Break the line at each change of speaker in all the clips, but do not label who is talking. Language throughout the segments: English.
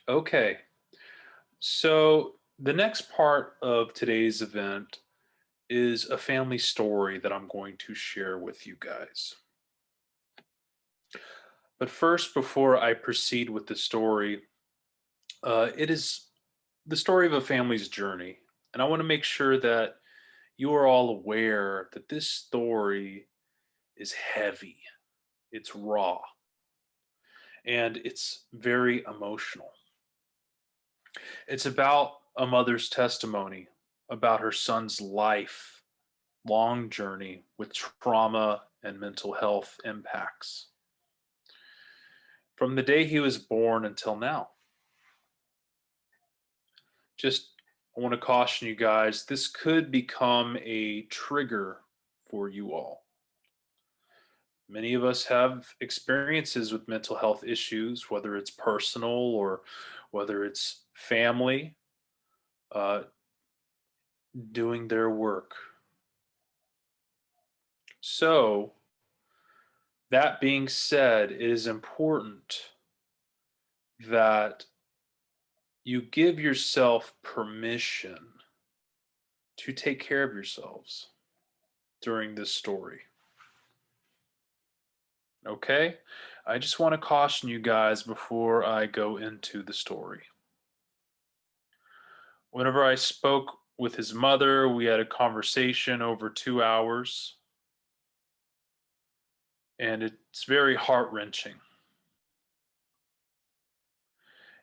Okay, so the next part of today's event is a family story that I'm going to share with you guys. But first, before I proceed with the story, it is the story of a family's journey. And I want to make sure that you are all aware that this story is heavy, it's raw, and it's very emotional. It's about a mother's testimony about her son's life long journey with trauma and mental health impacts from the day he was born until now. Just I want to caution you guys, this could become a trigger for you all. Many of us have experiences with mental health issues, whether it's personal or whether it's family uh, doing their work. So, that being said, it is important that you give yourself permission to take care of yourselves during this story. Okay? I just want to caution you guys before I go into the story. Whenever I spoke with his mother, we had a conversation over 2 hours, and it's very heart wrenching.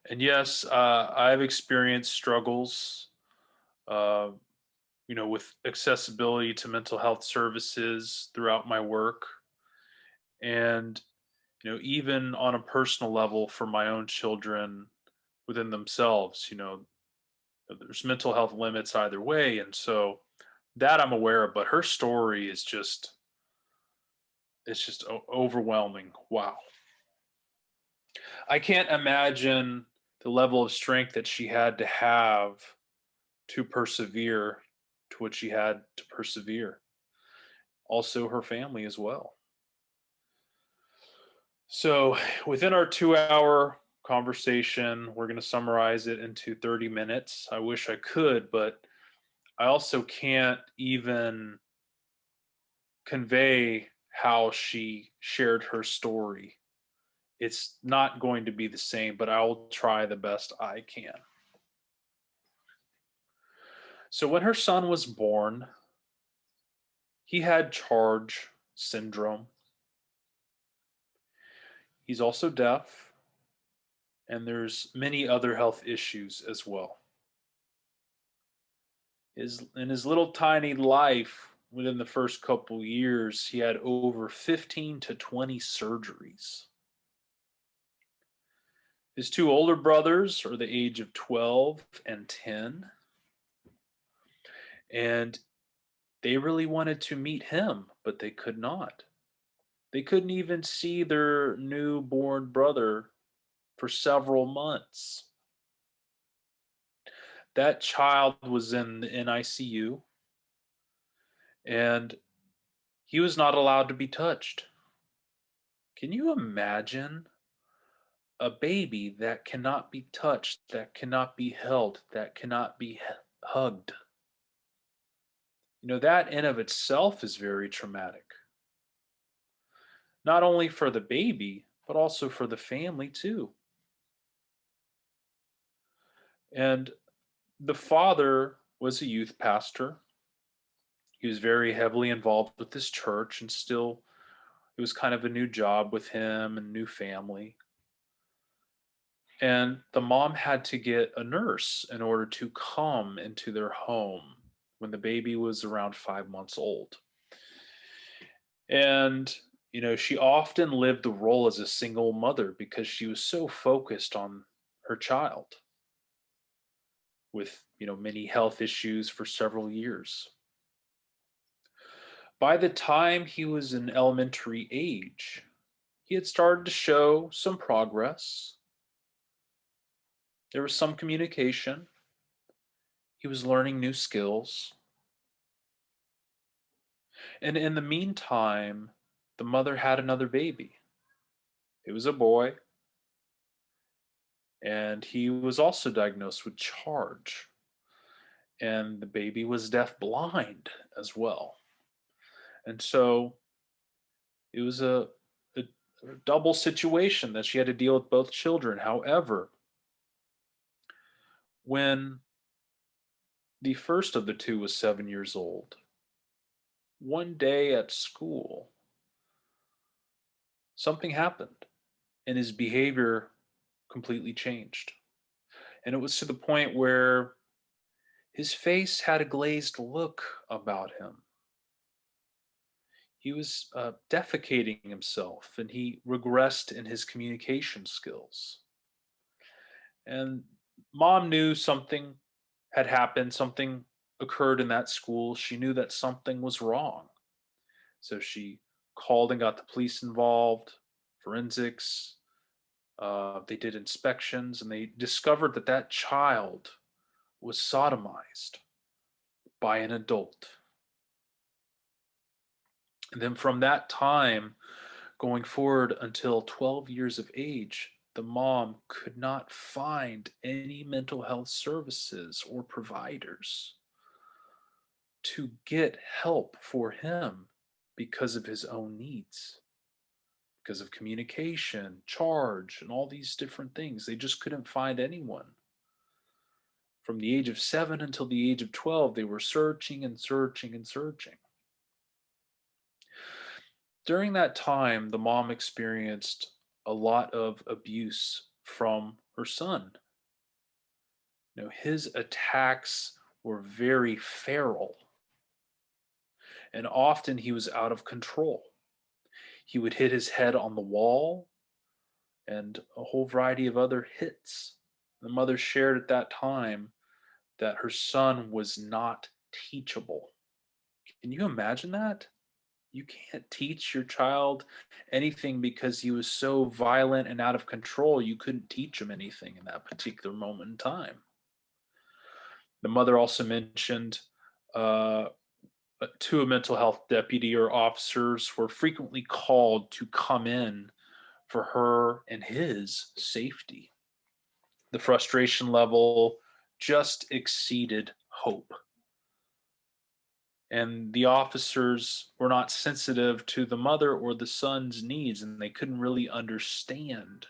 And yes, I've experienced struggles, uh, with accessibility to mental health services throughout my work. And even on a personal level for my own children within themselves, there's mental health limits either way. And so that I'm aware of, but her story is just, it's just overwhelming. Wow. I can't imagine the level of strength that she had to have to persevere to what she had to persevere. Also, her family as well. So, within our 2 hour conversation, we're going to summarize it into 30 minutes. I wish I could, but I also can't even convey how she shared her story. It's not going to be the same, but I will try the best I can. So, when her son was born, he had charge syndrome. He's also deaf, and there's many other health issues as well. In his little tiny life, within the first couple years, he had over 15 to 20 surgeries. His two older brothers are the age of 12 and 10, and they really wanted to meet him, but they could not. They couldn't even see their newborn brother for several months. That child was in the NICU, and he was not allowed to be touched. Can you imagine a baby that cannot be touched, that cannot be held, that cannot be hugged? That in of itself is very traumatic, not only for the baby, but also for the family too. And the father was a youth pastor. He was very heavily involved with this church, and still, it was kind of a new job with him and new family. And the mom had to get a nurse in order to come into their home when the baby was around 5 months old. And, she often lived the role as a single mother because she was so focused on her child with, many health issues for several years. By the time he was in elementary age, he had started to show some progress. There was some communication. He was learning new skills. And in the meantime, the mother had another baby. It was a boy. and he was also diagnosed with charge, and the baby was deaf blind as well. And so it was a double situation that she had to deal with both children. However, when the first of the two was 7 years old, one day at school, something happened and his behavior completely changed. And it was to the point where his face had a glazed look about him. He was defecating himself and he regressed in his communication skills. And mom knew something had happened, something occurred in that school. She knew that something was wrong. So she called and got the police involved, forensics. They did inspections and they discovered that that child was sodomized by an adult. And then from that time going forward until 12 years of age, the mom could not find any mental health services or providers to get help for him because of his own needs, because of communication, charge, and all these different things. They just couldn't find anyone. From the age of 7 until the age of 12, they were searching and searching and searching. During that time, the mom experienced a lot of abuse from her son. You know, his attacks were very feral, and often he was out of control. He would hit his head on the wall and a whole variety of other hits. The mother shared at that time that her son was not teachable. Can you imagine that? You can't teach your child anything because he was so violent and out of control. You couldn't teach him anything in that particular moment in time. The mother also mentioned uh, two mental health deputy or officers were frequently called to come in for her and his safety. The frustration level just exceeded hope. And the officers were not sensitive to the mother or the son's needs, and they couldn't really understand.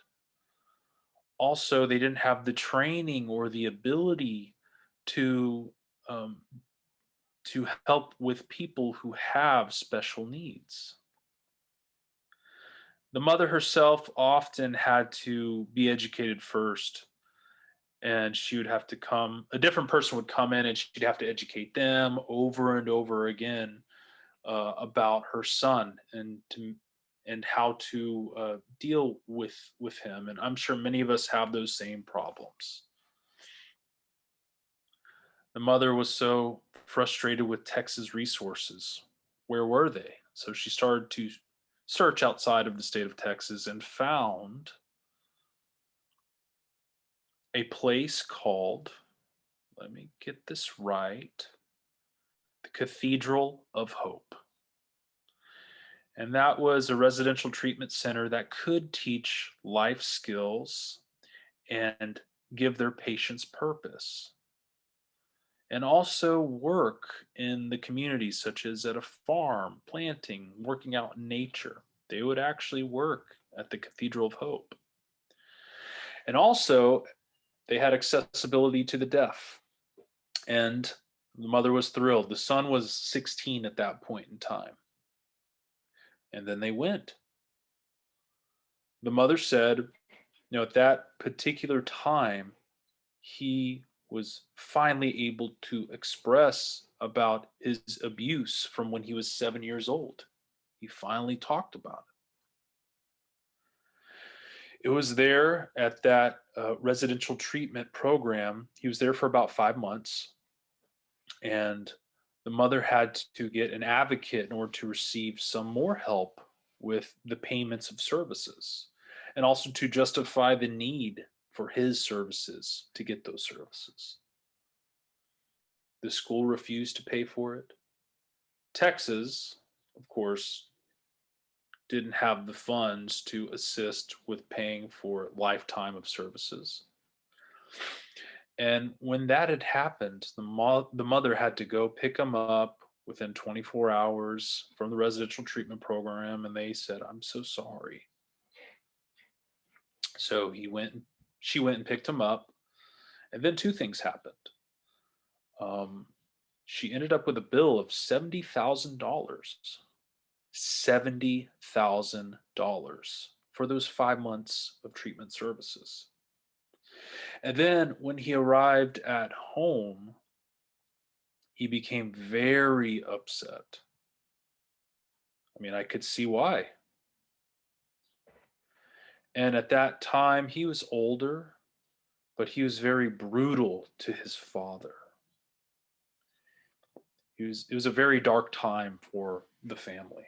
Also, they didn't have the training or the ability to um, to help with people who have special needs. The mother herself often had to be educated first, and she would have to come, a different person would come in and she'd have to educate them over and over again about her son and how to deal with him. And I'm sure many of us have those same problems. The mother was so frustrated with Texas resources. Where were they? So she started to search outside of the state of Texas and found a place called, let me get this right, the Cathedral of Hope. And that was a residential treatment center that could teach life skills and give their patients purpose. And also work in the community, such as at a farm, planting, working out in nature. They would actually work at the Cathedral of Hope. And also, they had accessibility to the deaf. And the mother was thrilled. The son was 16 at that point in time. And then they went. The mother said, at that particular time, he was finally able to express about his abuse from when he was 7 years old. He finally talked about it. It was there at that residential treatment program. He was there for about 5 months, and the mother had to get an advocate in order to receive some more help with the payments of services and also to justify the need for his services to get those services. The school refused to pay for it. Texas, of course, didn't have the funds to assist with paying for lifetime of services. And when that had happened, the mother had to go pick him up within 24 hours from the residential treatment program, and they said, "I'm so sorry." So she went and picked him up, and then two things happened. Um, she ended up with a bill of $70,000. $70,000 for those 5 months of treatment services. And then when he arrived at home, he became very upset. I mean, I could see why. And at that time, he was older, but he was very brutal to his father. It was a very dark time for the family.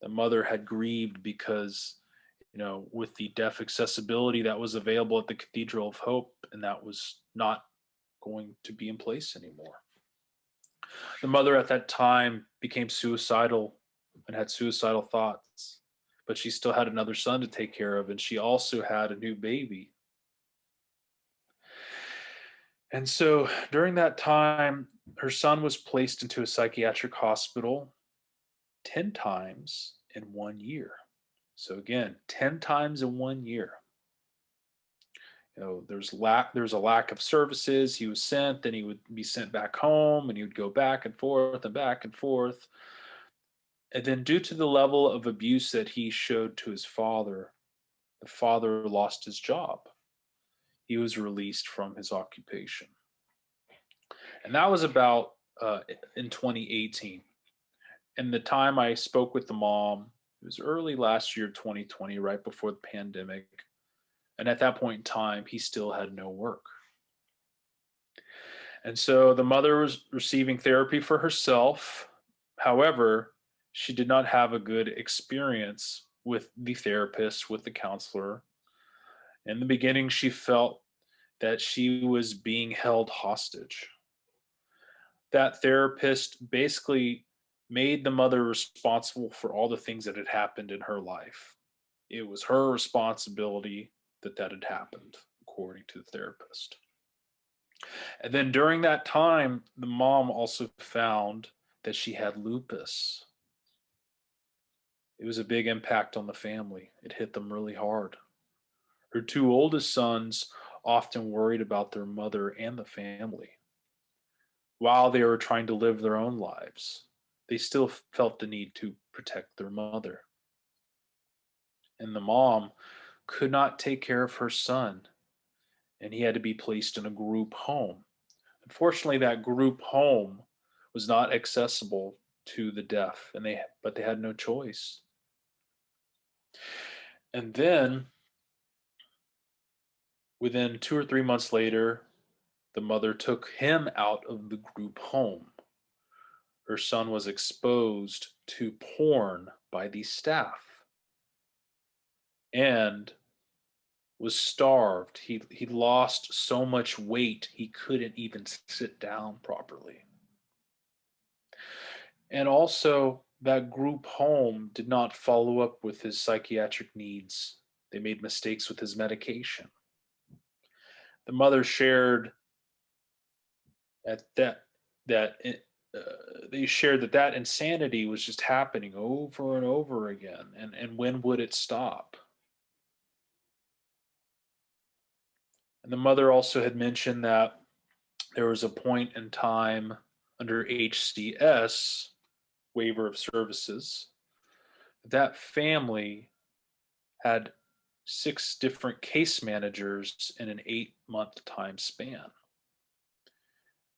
The mother had grieved because, with the deaf accessibility that was available at the Cathedral of Hope, and that was not going to be in place anymore. The mother at that time became suicidal and had suicidal thoughts, but she still had another son to take care of, and she also had a new baby. And so during that time, her son was placed into a psychiatric hospital 10 times in 1 year. So again, 10 times in 1 year. There's a lack of services. He was sent, then he would be sent back home, and he would go back and forth and back and forth. And then due to the level of abuse that he showed to his father, the father lost his job. He was released from his occupation. And that was about in 2018. And the time I spoke with the mom, it was early last year, 2020, right before the pandemic. And at that point in time, he still had no work. And so the mother was receiving therapy for herself. However, she did not have a good experience with the therapist, with the counselor. In the beginning, she felt that she was being held hostage. That therapist basically made the mother responsible for all the things that had happened in her life. It was her responsibility that had happened, according to the therapist. And then during that time, the mom also found that she had lupus. It was a big impact on the family. It hit them really hard. Her two oldest sons often worried about their mother and the family. While they were trying to live their own lives, they still felt the need to protect their mother. And the mom could not take care of her son, and he had to be placed in a group home. Unfortunately, that group home was not accessible to the deaf, but they had no choice. And then, within 2 or 3 months later, the mother took him out of the group home. Her son was exposed to porn by the staff and was starved. He lost so much weight he couldn't even sit down properly. And also, that group home did not follow up with his psychiatric needs. They made mistakes with his medication. The mother shared at that they shared that insanity was just happening over and over again, and when would it stop? And the mother also had mentioned that there was a point in time under HCS, waiver of services, that family had 6 different case managers in an 8-month time span.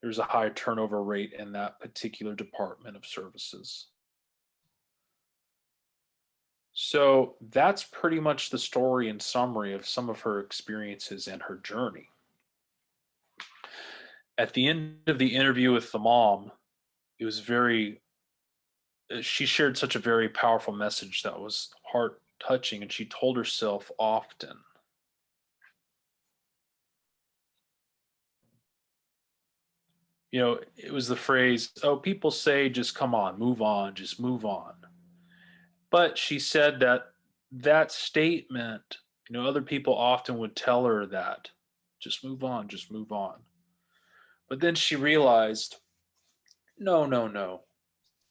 There's a high turnover rate in that particular department of services. So that's pretty much the story in summary of some of her experiences and her journey. At the end of the interview with the mom, it was she shared such a very powerful message that was heart touching, and she told herself often, it was the phrase, "Oh, people say just come on, just move on." But she said that statement, other people often would tell her that, just move on, just move on. But then she realized, no, no, no.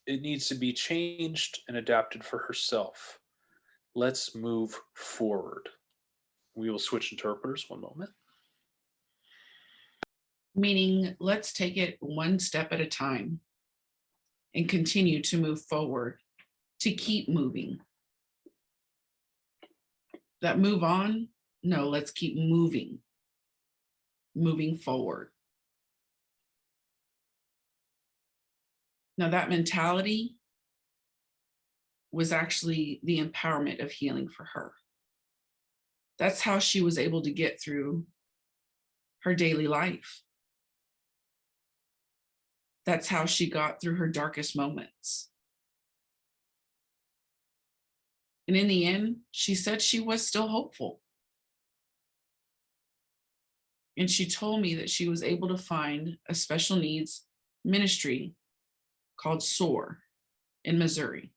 It needs to be changed and adapted for herself. Let's move forward. We will switch interpreters one moment.
Meaning, let's take it one step at a time and continue to move forward, to keep moving. That move on? No, let's keep moving forward. Now, that mentality was actually the empowerment of healing for her. That's how she was able to get through her daily life. That's how she got through her darkest moments. And in the end, she said she was still hopeful. And she told me that she was able to find a special needs ministry called SOAR in Missouri,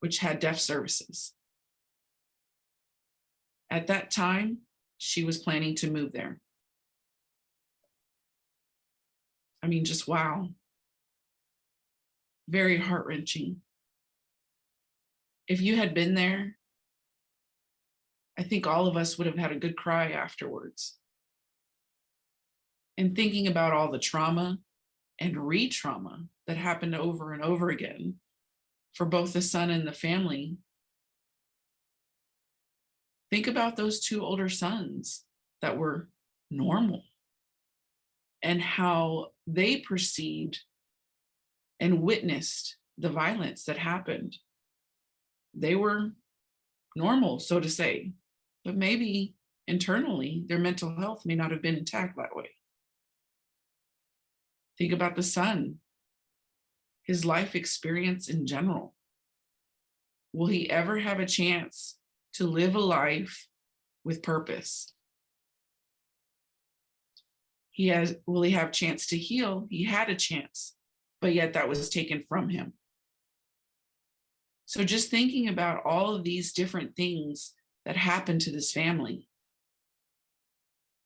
which had deaf services. At that time, she was planning to move there. I mean, just wow. Very heart-wrenching. If you had been there, I think all of us would have had a good cry afterwards. And thinking about all the trauma and re-trauma that happened over and over again for both the son and the family. Think about those two older sons that were normal and how they perceived and witnessed the violence that happened. They were normal, so to say, but maybe internally their mental health may not have been intact that way. Think about the son, his life experience in general. Will he ever have a chance to live a life with purpose? Will he have a chance to heal? He had a chance, but yet that was taken from him. So just thinking about all of these different things that happened to this family.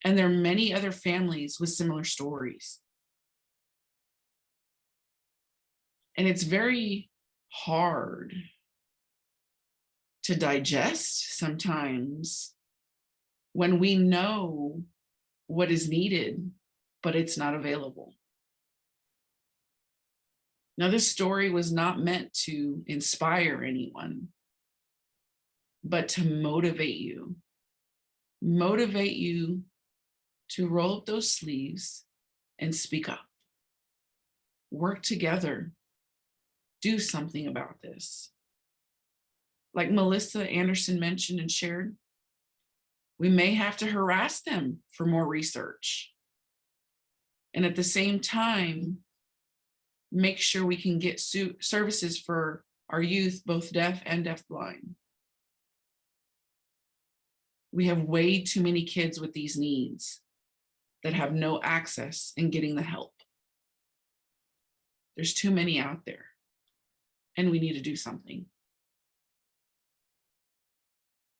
And there are many other families with similar stories. And it's very hard to digest sometimes when we know what is needed, but it's not available. Now, this story was not meant to inspire anyone, but to motivate you to roll up those sleeves and speak up. Work together. Do something about this. Like Melissa Anderson mentioned and shared, we may have to harass them for more research. And at the same time, make sure we can get services for our youth, both deaf and deafblind. We have way too many kids with these needs that have no access in getting the help. There's too many out there, and we need to do something.